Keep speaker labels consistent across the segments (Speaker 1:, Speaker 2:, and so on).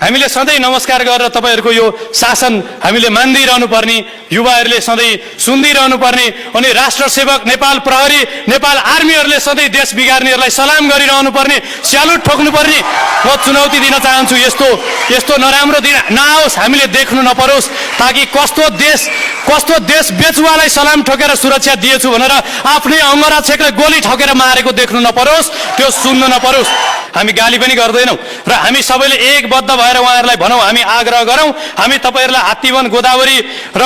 Speaker 1: हामीले सधैँ नमस्कार गरेर तपाईहरुको यो शासन हामीले मान्दिरहनु पर्ने, युवाहरूले सधैँ सुन्दिरहनु पर्ने, अनि राष्ट्र सेवक नेपाल प्रहरी नेपाल आर्मीहरूले सधैँ देश बिगार्नेहरूलाई सलाम गरिरहनु पर्ने, स्यालुट ठोक्नु पर्ने। म चुनौती दिन चाहन्छु, यस्तो नराम्रो दिन नआओस्, हामीले देख्नु नपरोस्, ताकि कस्तो देश बेचुवालाई सलाम ठोकेर सुरक्षा दिएछु भनेर आफ्नै अंगरक्षकले गोली ठोकेर मारेको देख्नु नपरोस्, त्यो सुन्नु नपरोस्। हामी गाली पनि गर्दैनौं र हामी सबैले एकबद्ध भएर उहाँहरूलाई भनौं, हामी आग्रह गरौं, हामी तपाईहरुलाई हात्तीवन गोदावरी र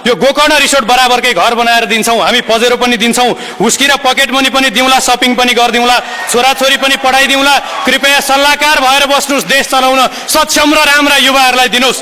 Speaker 1: यो गोकर्ण रिसोर्ट बराबरकै घर बनाएर दिन्छौं, हामी पजेरो पनि दिन्छौं, हुस्की र पकेट मनी पनि दिउँला, शपिङ पनि गर्दिउँला, छोराछोरी पनि पढाइदिउँला। कृपया सल्लाहकार भएर बस्नुस्, देश चलाउन सक्षम र राम्रा युवाहरूलाई दिनुस्।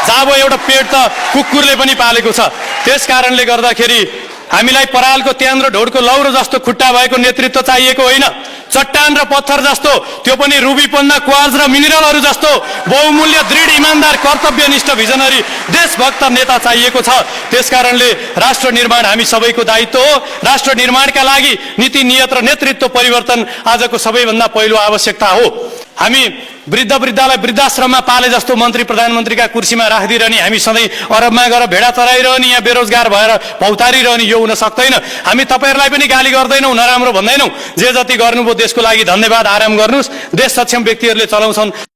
Speaker 1: जाबो एउटा पेट त कुकुरले पनि पालेको छ। त्यसकारणले गर्दाखेरि हामीलाई परालको त्यान र ढोडको लौरो जस्तो खुट्टा भएको नेतृत्व चाहिएको होइन, चट्टान र पत्थर जस्तो, त्यो पनि रुबीपन्ना, क्वार्ज र मिनरलहरू जस्तो बहुमूल्य, दृढ, इमानदार, कर्तव्यनिष्ठ, भिजनरी, देशभक्त नेता चाहिएको छ। त्यसकारणले राष्ट्र निर्माण हामी सबैको दायित्व हो। राष्ट्र निर्माणका लागि नीति, नियत र नेतृत्व परिवर्तन आजको सबैभन्दा पहिलो आवश्यकता हो। हामी वृद्धलाई वृद्धाश्रममा पाले जस्तो मन्त्री प्रधानमन्त्रीका कुर्सीमा राखिदिरहने, हामी सधैँ अरबमा गएर भेडा चराइरहने, यहाँ बेरोजगार भएर भौतारिरहने, यो हुन सक्दैन। हामी तपाईहरुलाई पनि गाली गर्दैनौं, नराम्रो भन्दैनौं। जे जति गर्नुभयो देशको लागि धन्यवाद, आराम गर्नुस्। देश सक्षम व्यक्तिहरूले चलाउँछन्।